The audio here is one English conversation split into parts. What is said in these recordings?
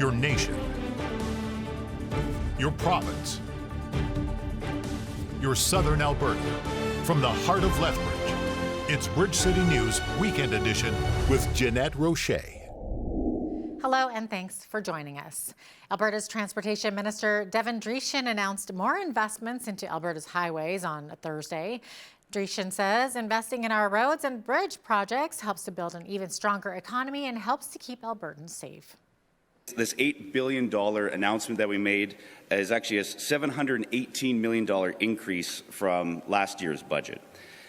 your nation, your province, your southern Alberta. From the heart of Lethbridge, it's Bridge City News Weekend Edition with Jeanette Roche. Hello and thanks for joining us. Alberta's Transportation Minister Devin Dreeshen announced more investments into Alberta's highways on Thursday. Dreeshen says investing in our roads and bridge projects helps to build an even stronger economy and helps to keep Albertans safe. This $8 billion announcement that we made is actually a $718 million increase from last year's budget.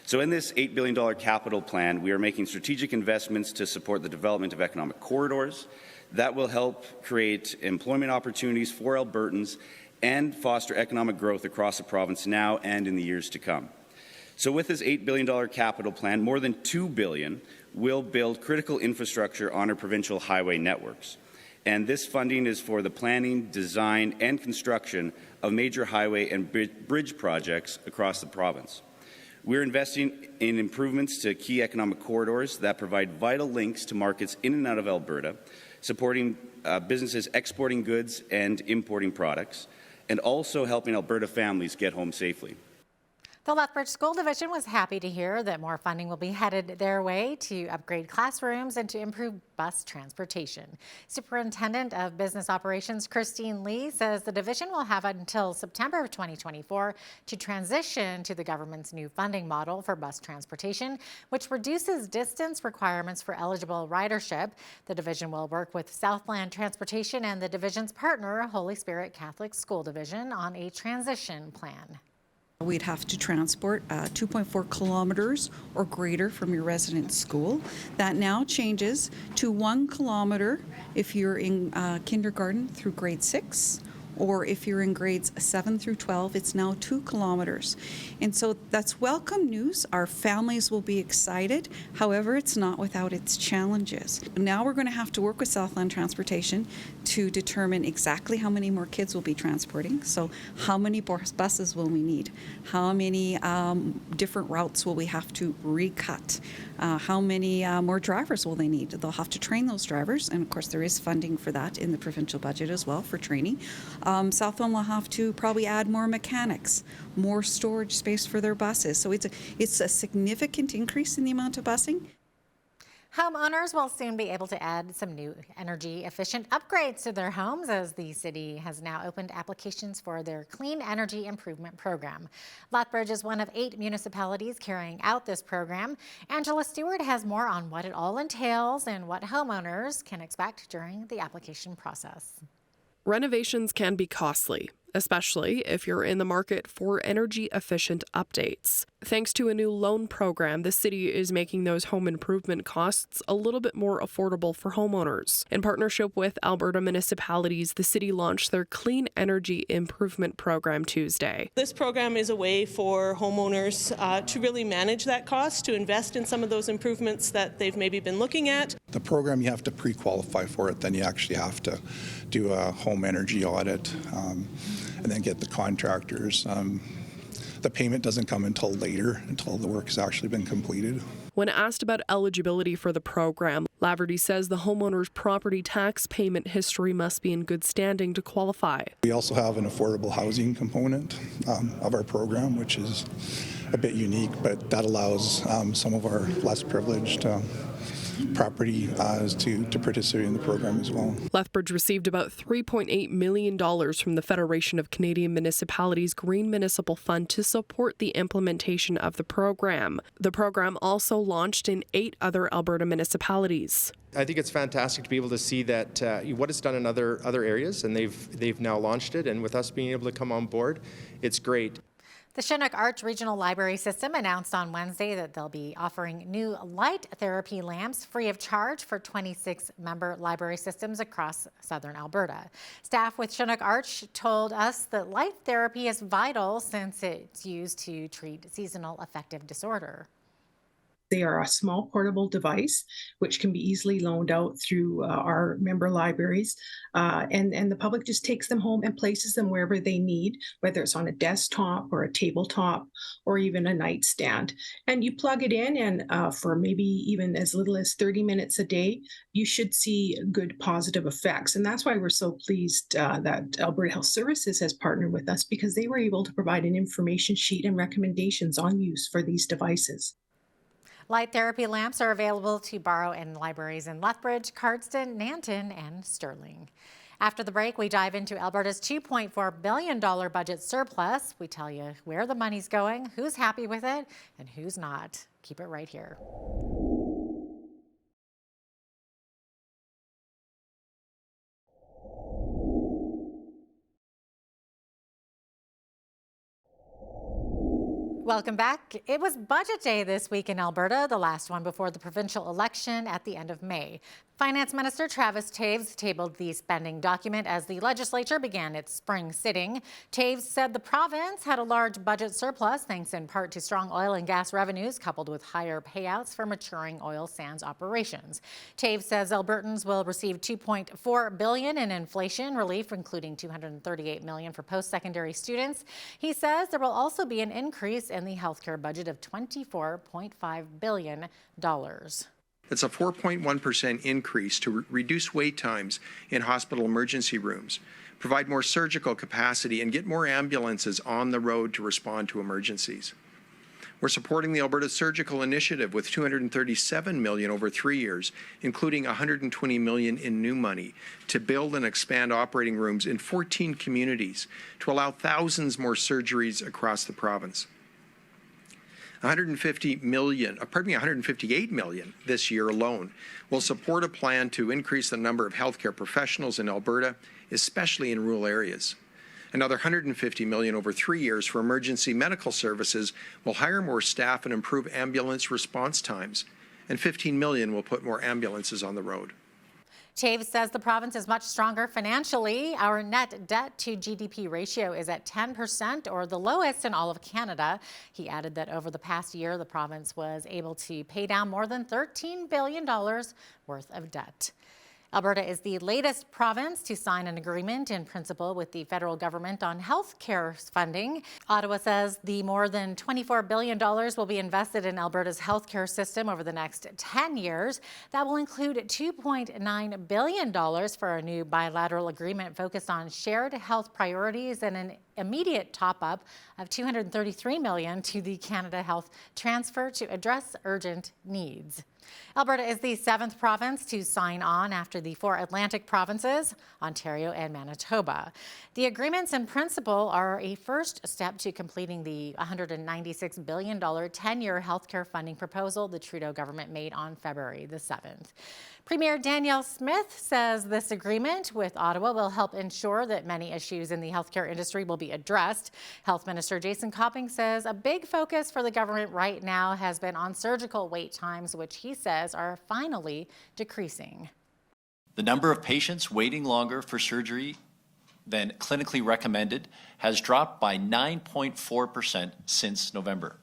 So in this $8 billion capital plan, we are making strategic investments to support the development of economic corridors that will help create employment opportunities for Albertans and foster economic growth across the province now and in the years to come. So with this $8 billion capital plan, more than $2 billion will build critical infrastructure on our provincial highway networks. And this funding is for the planning, design, and construction of major highway and bridge projects across the province. We're investing in improvements to key economic corridors that provide vital links to markets in and out of Alberta, supporting businesses exporting goods and importing products, and also helping Alberta families get home safely. The Lethbridge School Division was happy to hear that more funding will be headed their way to upgrade classrooms and to improve bus transportation. Superintendent of Business Operations Christine Lee says the division will have until September of 2024 to transition to the government's new funding model for bus transportation, which reduces distance requirements for eligible ridership. The division will work with Southland Transportation and the division's partner, Holy Spirit Catholic School Division, on a transition plan. We'd have to transport 2.4 kilometers or greater from your resident school. That now changes to 1 kilometer if you're in kindergarten through grade 6, or if you're in grades 7 through 12, it's now 2 kilometers. And so that's welcome news. Our families will be excited. However, it's not without its challenges. Now we're going to have to work with Southland Transportation to determine exactly how many more kids we'll be transporting. So how many buses will we need? How many different routes will we have to recut? How many more drivers will they need? They'll have to train those drivers, and of course there is funding for that in the provincial budget as well for training. Southland will have to probably add more mechanics, more storage space for their buses. So it's a significant increase in the amount of busing. Homeowners will soon be able to add some new energy-efficient upgrades to their homes as the city has now opened applications for their Clean Energy Improvement Program. Lethbridge is one of 8 municipalities carrying out this program. Angela Stewart has more on what it all entails and what homeowners can expect during the application process. Renovations can be costly, especially if you're in the market for energy-efficient updates. Thanks to a new loan program, the city is making those home improvement costs a little bit more affordable for homeowners. In partnership with Alberta municipalities, the city launched their Clean Energy Improvement Program Tuesday. This program is a way for homeowners to really manage that cost, to invest in some of those improvements that they've maybe been looking at. The program, you have to pre-qualify for it, then you actually have to do a home energy audit and then get the contractors. The payment doesn't come until later, until the work has actually been completed. When asked about eligibility for the program, Laverty says the homeowner's property tax payment history must be in good standing to qualify. We also have an affordable housing component of our program, which is a bit unique, but that allows some of our less privileged property to participate in the program as well. Lethbridge received about $3.8 million from the Federation of Canadian Municipalities Green Municipal Fund to support the implementation of the program. The program also launched in 8 other Alberta municipalities. I think it's fantastic to be able to see that what it's done in other areas, and they've now launched it, and with us being able to come on board, it's great. The Chinook Arch Regional Library System announced on Wednesday that they'll be offering new light therapy lamps free of charge for 26 member library systems across southern Alberta. Staff with Chinook Arch told us that light therapy is vital since it's used to treat seasonal affective disorder. They are a small portable device which can be easily loaned out through our member libraries, and the public just takes them home and places them wherever they need, whether it's on a desktop or a tabletop or even a nightstand. And you plug it in, and for maybe even as little as 30 minutes a day, you should see good positive effects. And that's why we're so pleased that Alberta Health Services has partnered with us, because they were able to provide an information sheet and recommendations on use for these devices. Light therapy lamps are available to borrow in libraries in Lethbridge, Cardston, Nanton, and Stirling. After the break, we dive into Alberta's $2.4 billion budget surplus. We tell you where the money's going, who's happy with it, and who's not. Keep it right here. Welcome back. It was budget day this week in Alberta, the last one before the provincial election at the end of May. Finance Minister Travis Toews tabled the spending document as the legislature began its spring sitting. Toews said the province had a large budget surplus thanks in part to strong oil and gas revenues coupled with higher payouts for maturing oil sands operations. Toews says Albertans will receive $2.4 billion in inflation relief, including $238 million for post-secondary students. He says there will also be an increase in the healthcare budget of $24.5 billion. It's a 4.1% increase to reduce wait times in hospital emergency rooms, provide more surgical capacity, and get more ambulances on the road to respond to emergencies. We're supporting the Alberta Surgical Initiative with $237 million over 3 years, including $120 million in new money to build and expand operating rooms in 14 communities to allow thousands more surgeries across the province. $158 million this year alone will support a plan to increase the number of healthcare professionals in Alberta, especially in rural areas. Another $150 million over 3 years for emergency medical services will hire more staff and improve ambulance response times. And $15 million will put more ambulances on the road. Toews says the province is much stronger financially. Our net debt to GDP ratio is at 10%, or the lowest in all of Canada. He added that over the past year, the province was able to pay down more than $13 billion worth of debt. Alberta is the latest province to sign an agreement in principle with the federal government on health care funding. Ottawa says the more than $24 billion will be invested in Alberta's health care system over the next 10 years. That will include $2.9 billion for a new bilateral agreement focused on shared health priorities and an immediate top-up of $233 million to the Canada Health Transfer to address urgent needs. Alberta is the 7th province to sign on after the 4 Atlantic provinces, Ontario and Manitoba. The agreements in principle are a first step to completing the $196 billion 10-year healthcare funding proposal the Trudeau government made on February the 7th. Premier Danielle Smith says this agreement with Ottawa will help ensure that many issues in the healthcare industry will be addressed. Health Minister Jason Copping says a big focus for the government right now has been on surgical wait times, which he says are finally decreasing. The number of patients waiting longer for surgery than clinically recommended has dropped by 9.4% since November.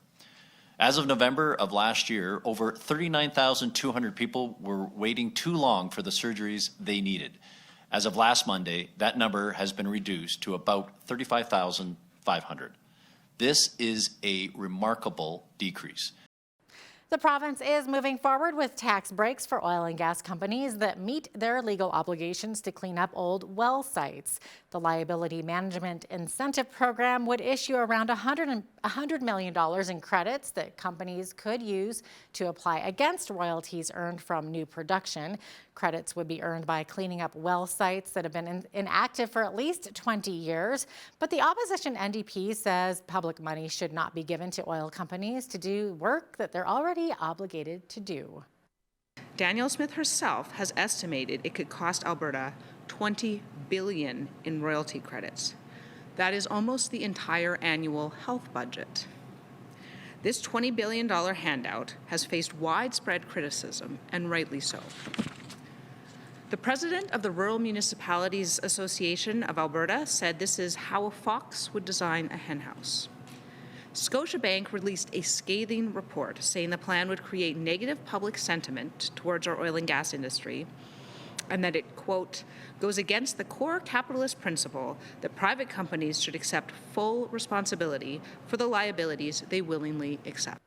As of November of last year, over 39,200 people were waiting too long for the surgeries they needed. As of last Monday, that number has been reduced to about 35,500. This is a remarkable decrease. The province is moving forward with tax breaks for oil and gas companies that meet their legal obligations to clean up old well sites. The Liability Management Incentive Program would issue around $100 million in credits that companies could use to apply against royalties earned from new production. Credits would be earned by cleaning up well sites that have been inactive for at least 20 years. But the opposition NDP says public money should not be given to oil companies to do work that they're already obligated to do. Danielle Smith herself has estimated it could cost Alberta $20 billion in royalty credits. That is almost the entire annual health budget. This $20 billion handout has faced widespread criticism, and rightly so. The president of the Rural Municipalities Association of Alberta said this is how a fox would design a henhouse. Scotiabank released a scathing report saying the plan would create negative public sentiment towards our oil and gas industry, and that it, quote, goes against the core capitalist principle that private companies should accept full responsibility for the liabilities they willingly accept.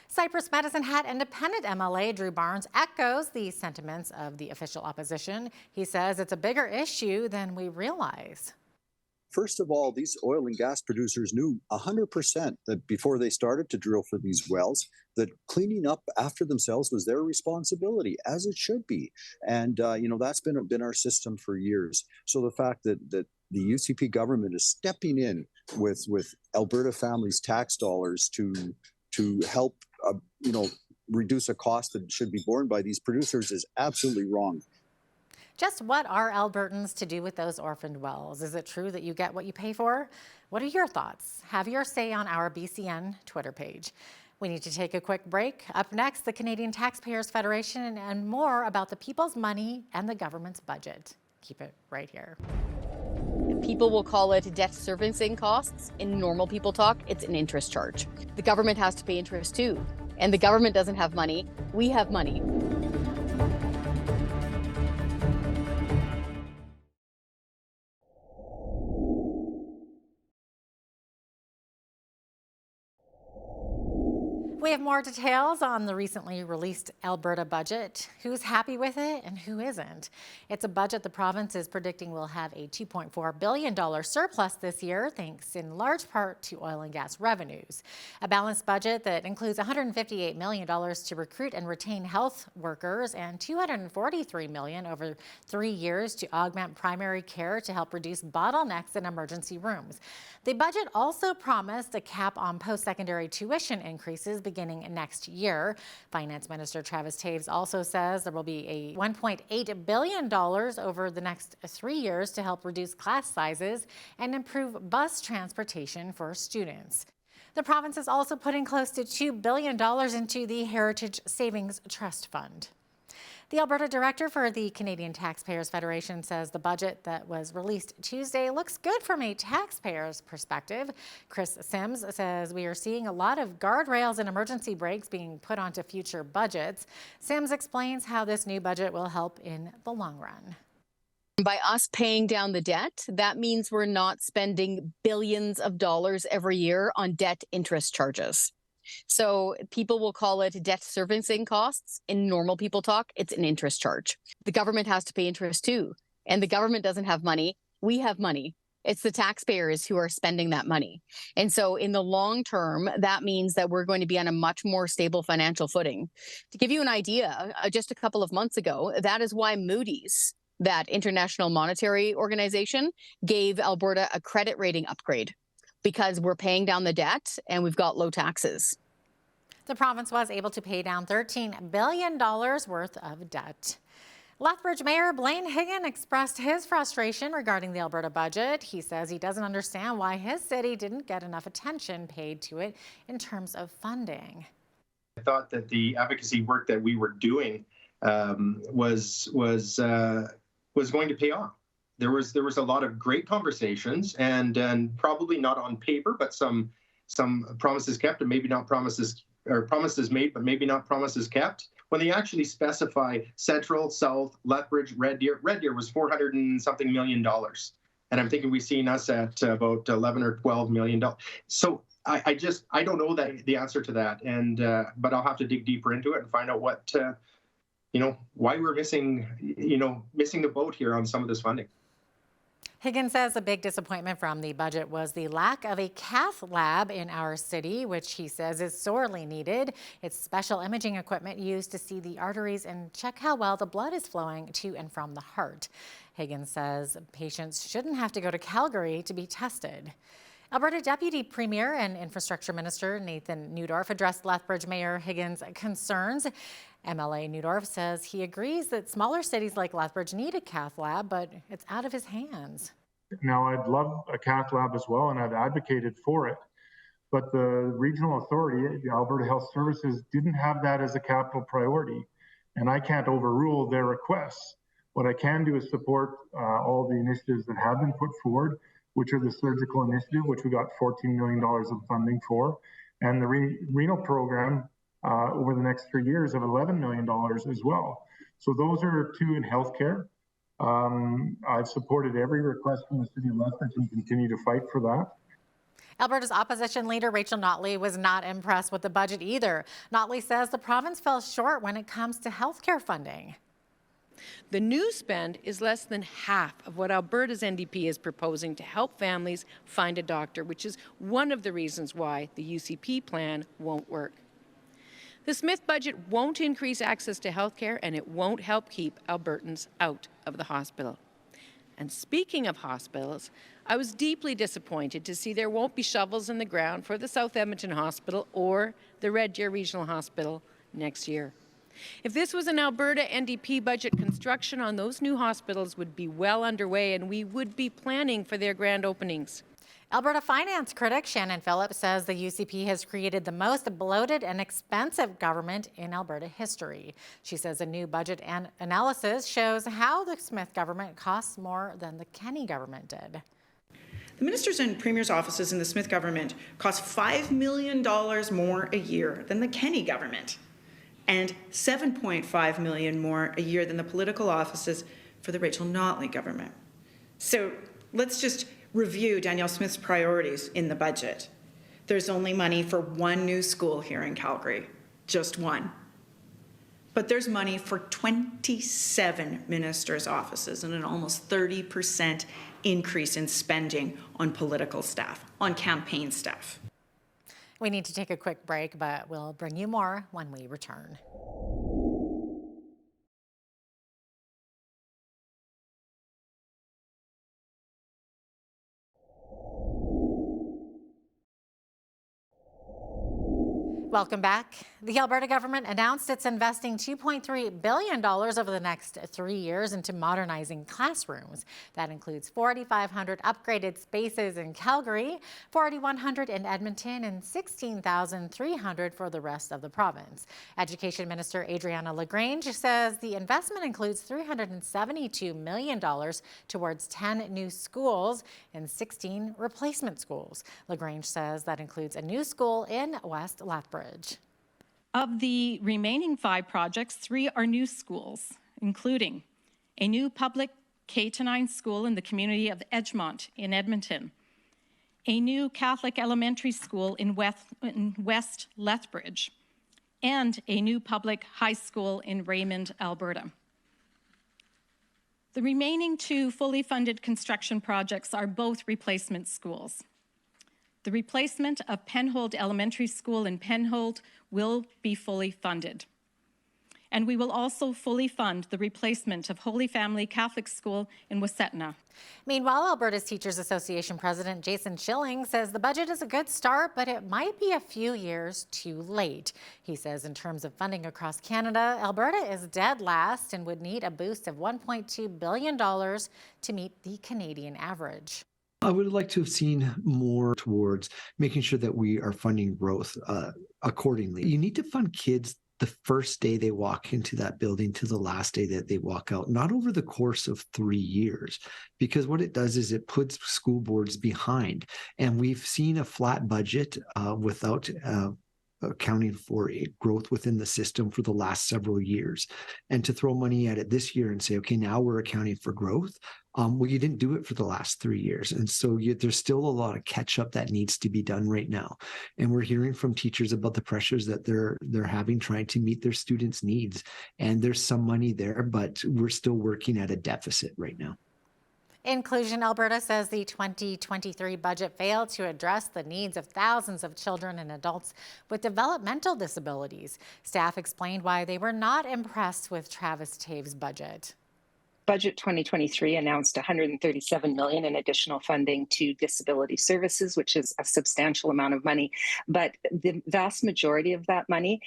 Cypress Medicine Hat Independent MLA Drew Barnes echoes the sentiments of the official opposition. He says it's a bigger issue than we realize. First of all, these oil and gas producers knew 100% that before they started to drill for these wells, that cleaning up after themselves was their responsibility, as it should be. And, that's been our system for years. So the fact that the UCP government is stepping in with Alberta families' tax dollars to help, reduce a cost that should be borne by these producers is absolutely wrong. Just what are Albertans to do with those orphaned wells? Is it true that you get what you pay for? What are your thoughts? Have your say on our BCN Twitter page. We need to take a quick break. Up next, the Canadian Taxpayers Federation and more about the people's money and the government's budget. Keep it right here. People will call it debt servicing costs. In normal people talk, it's an interest charge. The government has to pay interest too. And the government doesn't have money. We have money. We have more details on the recently released Alberta budget. Who's happy with it and who isn't? It's a budget the province is predicting will have a $2.4 billion surplus this year, thanks in large part to oil and gas revenues. A balanced budget that includes $158 million to recruit and retain health workers and $243 million over 3 years to augment primary care to help reduce bottlenecks in emergency rooms. The budget also promised a cap on post-secondary tuition increases beginning next year. Finance Minister Travis Taves also says there will be a $1.8 billion over the next 3 years to help reduce class sizes and improve bus transportation for students. The province is also putting close to $2 billion into the Heritage Savings Trust Fund. The Alberta director for the Canadian Taxpayers Federation says the budget that was released Tuesday looks good from a taxpayer's perspective. Chris Sims says we are seeing a lot of guardrails and emergency brakes being put onto future budgets. Sims explains how this new budget will help in the long run. By us paying down the debt, that means we're not spending billions of dollars every year on debt interest charges. So people will call it debt servicing costs. In normal people talk, it's an interest charge. The government has to pay interest too. And the government doesn't have money. We have money. It's the taxpayers who are spending that money. And so in the long term, that means that we're going to be on a much more stable financial footing. To give you an idea, just a couple of months ago, that is why Moody's, that international monetary organization, gave Alberta a credit rating upgrade, because we're paying down the debt and we've got low taxes. The province was able to pay down $13 billion worth of debt. Lethbridge Mayor Blaine Higgins expressed his frustration regarding the Alberta budget. He says he doesn't understand why his city didn't get enough attention paid to it in terms of funding. I thought that the advocacy work that we were doing was going to pay off. There was a lot of great conversations, and probably not on paper, but some promises kept, and maybe not promises, or promises made, but maybe not promises kept. When they actually specify Central, South, Lethbridge, Red Deer was $400 and something million, and I'm thinking we've seen us at about $11 or $12 million. So I don't know the answer to that, and but I'll have to dig deeper into it and find out what why we're missing the boat here on some of this funding. Higgins says a big disappointment from the budget was the lack of a cath lab in our city, which he says is sorely needed. It's special imaging equipment used to see the arteries and check how well the blood is flowing to and from the heart. Higgins says patients shouldn't have to go to Calgary to be tested. Alberta Deputy Premier and Infrastructure Minister Nathan Nudorf addressed Lethbridge Mayor Higgins' concerns. MLA Nudorf says he agrees that smaller cities like Lethbridge need a cath lab, but it's out of his hands. Now, I'd love a cath lab as well, and I've advocated for it. But the regional authority, the Alberta Health Services, didn't have that as a capital priority, and I can't overrule their requests. What I can do is support all the initiatives that have been put forward, which are the surgical initiative, which we got $14 million of funding for, and the renal program over the next 3 years of $11 million as well. So those are two in healthcare. I've supported every request from the City of Lethbridge and continue to fight for that. Alberta's opposition leader, Rachel Notley, was not impressed with the budget either. Notley says the province fell short when it comes to healthcare funding. The new spend is less than half of what Alberta's NDP is proposing to help families find a doctor, which is one of the reasons why the UCP plan won't work. The Smith budget won't increase access to health care, and it won't help keep Albertans out of the hospital. And speaking of hospitals, I was deeply disappointed to see there won't be shovels in the ground for the South Edmonton Hospital or the Red Deer Regional Hospital next year. If this was an Alberta NDP budget, construction on those new hospitals would be well underway and we would be planning for their grand openings. Alberta finance critic Shannon Phillips says the UCP has created the most bloated and expensive government in Alberta history. She says a new budget analysis shows how the Smith government costs more than the Kenney government did. The ministers' and premiers' offices in the Smith government cost $5 million more a year than the Kenney government, and $7.5 million more a year than the political offices for the Rachel Notley government. So let's just review Danielle Smith's priorities in the budget. There's only money for one new school here in Calgary, just one. But there's money for 27 ministers' offices and an almost 30% increase in spending on political staff, on campaign staff. We need to take a quick break, but we'll bring you more when we return. Welcome back. The Alberta government announced it's investing $2.3 billion over the next 3 years into modernizing classrooms. That includes 4,500 upgraded spaces in Calgary, 4,100 in Edmonton, and 16,300 for the rest of the province. Education Minister Adriana LaGrange says the investment includes $372 million towards 10 new schools and 16 replacement schools. LaGrange says that includes a new school in West Lethbridge. Of the remaining 5 projects, 3 are new schools, including a new public K-9 school in the community of Edgemont in Edmonton, a new Catholic elementary school in West Lethbridge, and a new public high school in Raymond, Alberta. The remaining 2 fully funded construction projects are both replacement schools. The replacement of Penhold Elementary School in Penhold will be fully funded. And we will also fully fund the replacement of Holy Family Catholic School in Wassetna. Meanwhile, Alberta's Teachers Association President Jason Schilling says the budget is a good start, but it might be a few years too late. He says in terms of funding across Canada, Alberta is dead last and would need a boost of $1.2 billion to meet the Canadian average. I would like to have seen more towards making sure that we are funding growth accordingly. You need to fund kids the first day they walk into that building to the last day that they walk out, not over the course of 3 years, because what it does is it puts school boards behind. And we've seen a flat budget without accounting for growth within the system for the last several years. And to throw money at it this year and say, okay, now we're accounting for growth. Well, you didn't do it for the last 3 years. And so there's still a lot of catch up that needs to be done right now. And we're hearing from teachers about the pressures that they're having trying to meet their students' needs. And there's some money there, but we're still working at a deficit right now. Inclusion Alberta says the 2023 budget failed to address the needs of thousands of children and adults with developmental disabilities. Staff explained why they were not impressed with Travis Tave's budget. Budget 2023 announced $137 million in additional funding to disability services, which is a substantial amount of money. But the vast majority of that money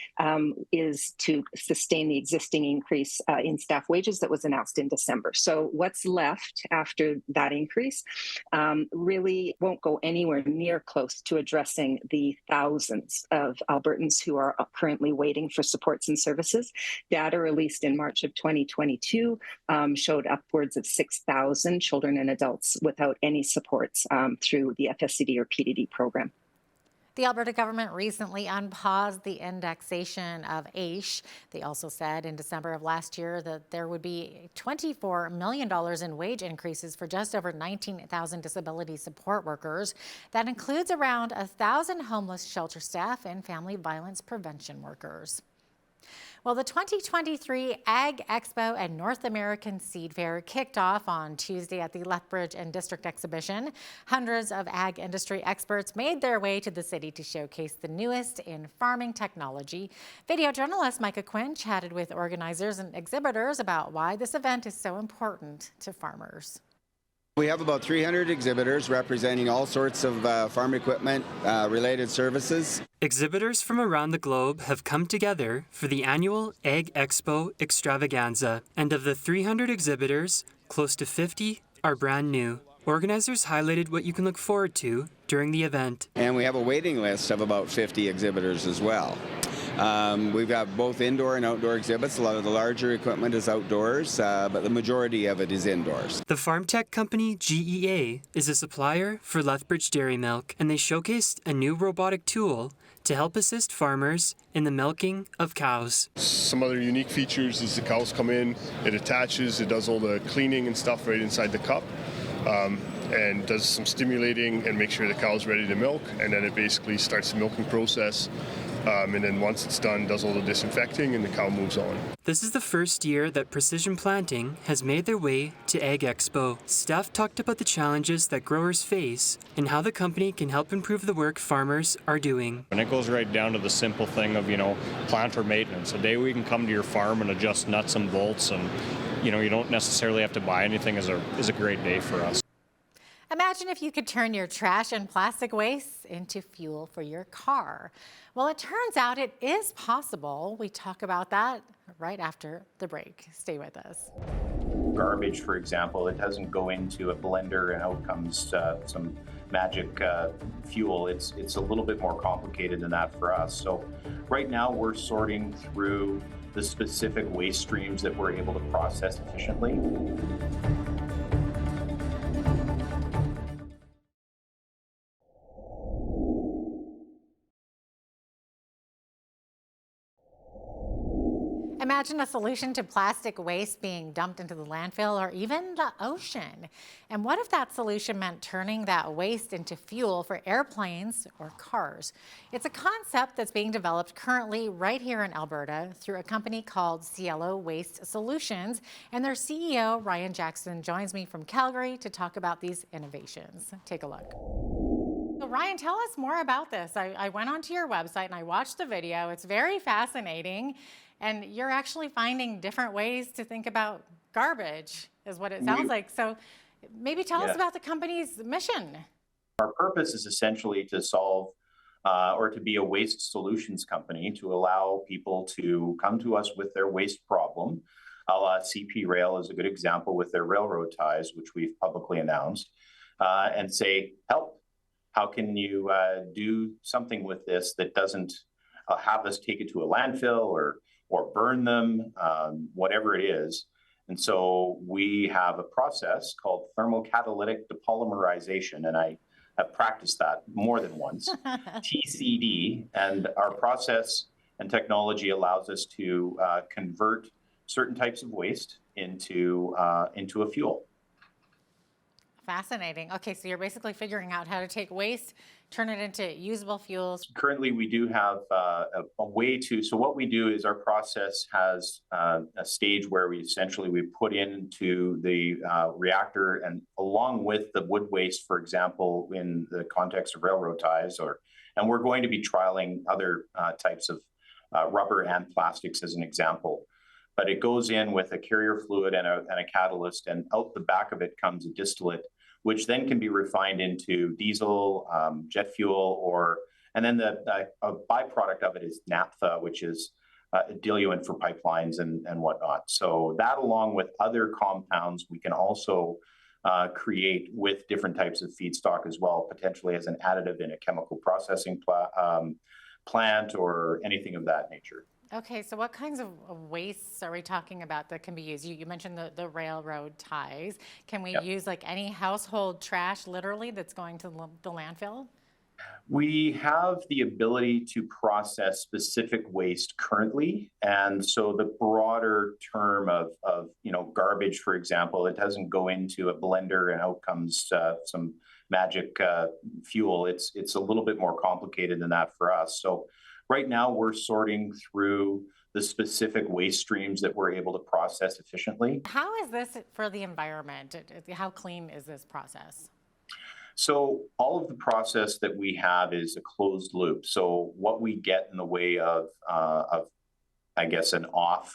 is to sustain the existing increase in staff wages that was announced in December. So what's left after that increase really won't go anywhere near close to addressing the thousands of Albertans who are currently waiting for supports and services. Data released in March of 2022 showed upwards of 6,000 children and adults without any supports through the FSCD or PDD program. The Alberta government recently unpaused the indexation of AISH. They also said in December of last year that there would be $24 million in wage increases for just over 19,000 disability support workers. That includes around 1,000 homeless shelter staff and family violence prevention workers. Well, the 2023 Ag Expo and North American Seed Fair kicked off on Tuesday at the Lethbridge and District Exhibition. Hundreds of ag industry experts made their way to the city to showcase the newest in farming technology. Video journalist Micah Quinn chatted with organizers and exhibitors about why this event is so important to farmers. We have about 300 exhibitors representing all sorts of farm equipment related services. Exhibitors from around the globe have come together for the annual Ag Expo extravaganza. And of the 300 exhibitors, close to 50 are brand new. Organizers highlighted what you can look forward to during the event. And we have a waiting list of about 50 exhibitors as well. We've got both indoor and outdoor exhibits. A lot of the larger equipment is outdoors, but the majority of it is indoors. The farm tech company GEA is a supplier for Lethbridge Dairy Milk, and they showcased a new robotic tool to help assist farmers in the milking of cows. Some other unique features is the cows come in, it attaches, it does all the cleaning and stuff right inside the cup. And does some stimulating and make sure the cow's ready to milk, and then it basically starts the milking process. And then once it's done, does all the disinfecting and the cow moves on. This is the first year that precision planting has made their way to Ag Expo. Staff talked about the challenges that growers face and how the company can help improve the work farmers are doing. And it goes right down to the simple thing of, planter maintenance. A day we can come to your farm and adjust nuts and bolts, and, you don't necessarily have to buy anything is a great day for us. Imagine if you could turn your trash and plastic waste into fuel for your car. Well, it turns out it is possible. We talk about that right after the break. Stay with us. Garbage, for example, it doesn't go into a blender and out comes some magic fuel. It's a little bit more complicated than that for us. So right now we're sorting through the specific waste streams that we're able to process efficiently. Imagine a solution to plastic waste being dumped into the landfill or even the ocean. And what if that solution meant turning that waste into fuel for airplanes or cars? It's a concept that's being developed currently right here in Alberta through a company called Clo Waste Solutions. And their CEO, Ryan Jackson, joins me from Calgary to talk about these innovations. Take a look. So Ryan, tell us more about this. I went onto your website and I watched the video. It's very fascinating. And you're actually finding different ways to think about garbage, is what it sounds like. So maybe tell us about the company's mission. Our purpose is essentially to solve or to be a waste solutions company to allow people to come to us with their waste problem. CP Rail is a good example with their railroad ties, which we've publicly announced, and say, help. How can you do something with this that doesn't have us take it to a landfill or burn them, whatever it is. And so we have a process called thermocatalytic depolymerization, and I have practiced that more than once, TCD, and our process and technology allows us to convert certain types of waste into a fuel. Fascinating. Okay, so you're basically figuring out how to take waste, turn it into usable fuels. Currently, we do have a way to, so what we do is our process has a stage where we put into the reactor, and along with the wood waste, for example, in the context of railroad ties, and we're going to be trialing other types of rubber and plastics as an example. But it goes in with a carrier fluid and a catalyst, and out the back of it comes a distillate, which then can be refined into diesel, jet fuel, and then a byproduct of it is naphtha, which is a diluent for pipelines and whatnot. So that, along with other compounds, we can also create with different types of feedstock as well, potentially as an additive in a chemical processing plant or anything of that nature. Okay, so what kinds of wastes are we talking about that can be used? You mentioned the railroad ties. Can we use like any household trash literally that's going to the landfill? We have the ability to process specific waste currently. And so the broader term of garbage, for example, it doesn't go into a blender and out comes some magic fuel. It's a little bit more complicated than that for us. So right now we're sorting through the specific waste streams that we're able to process efficiently. How is this for the environment? How clean is this process? So all of the process that we have is a closed loop. So what we get in the way of I guess, an off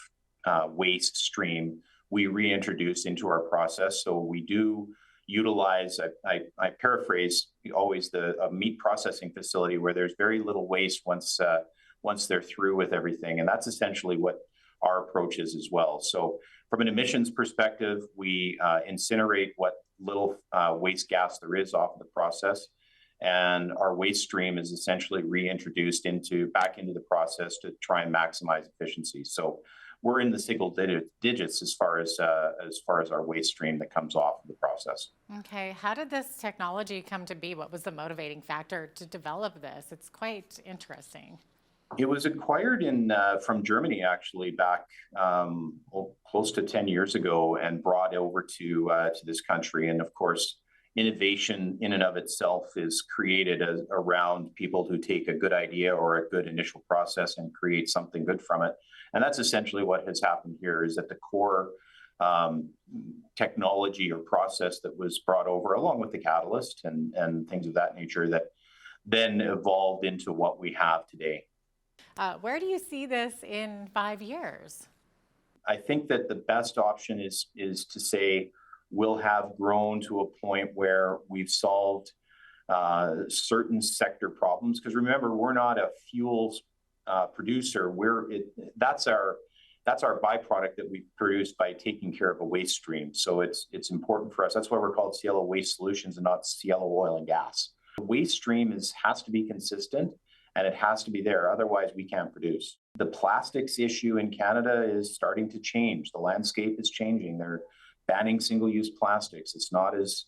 waste stream, we reintroduce into our process. So we do utilize, I paraphrase always, a meat processing facility where there's very little waste once they're through with everything. And that's essentially what our approach is as well. So from an emissions perspective, we incinerate what little waste gas there is off of the process. And our waste stream is essentially reintroduced back into the process to try and maximize efficiency. So we're in the single digits as far as our waste stream that comes off of the process. Okay, how did this technology come to be? What was the motivating factor to develop this? It's quite interesting. It was acquired from Germany, actually, back close to 10 years ago, and brought over to this country. And of course, innovation in and of itself is created around people who take a good idea or a good initial process and create something good from it. And that's essentially what has happened here, is that the core technology or process that was brought over, along with the catalyst and things of that nature, that then evolved into what we have today. Where do you see this in 5 years? I think that the best option is to say we'll have grown to a point where we've solved certain sector problems. Because remember, we're not a fuels producer. That's our byproduct that we produce by taking care of a waste stream. So it's important for us. That's why we're called Clo Waste Solutions and not Clo Oil and Gas. The waste stream has to be consistent, and it has to be there. Otherwise, we can't produce. The plastics issue in Canada is starting to change. The landscape is changing. They're banning single-use plastics. It's not as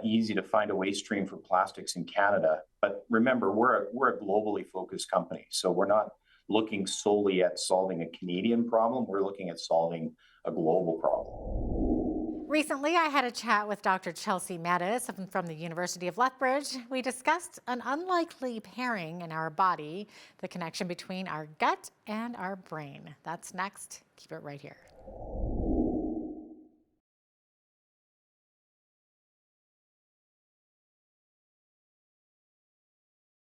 easy to find a waste stream for plastics in Canada. But remember, we're a globally focused company. So we're not looking solely at solving a Canadian problem. We're looking at solving a global problem. Recently, I had a chat with Dr. Chelsea Mattis from the University of Lethbridge. We discussed an unlikely pairing in our body, the connection between our gut and our brain. That's next. Keep it right here.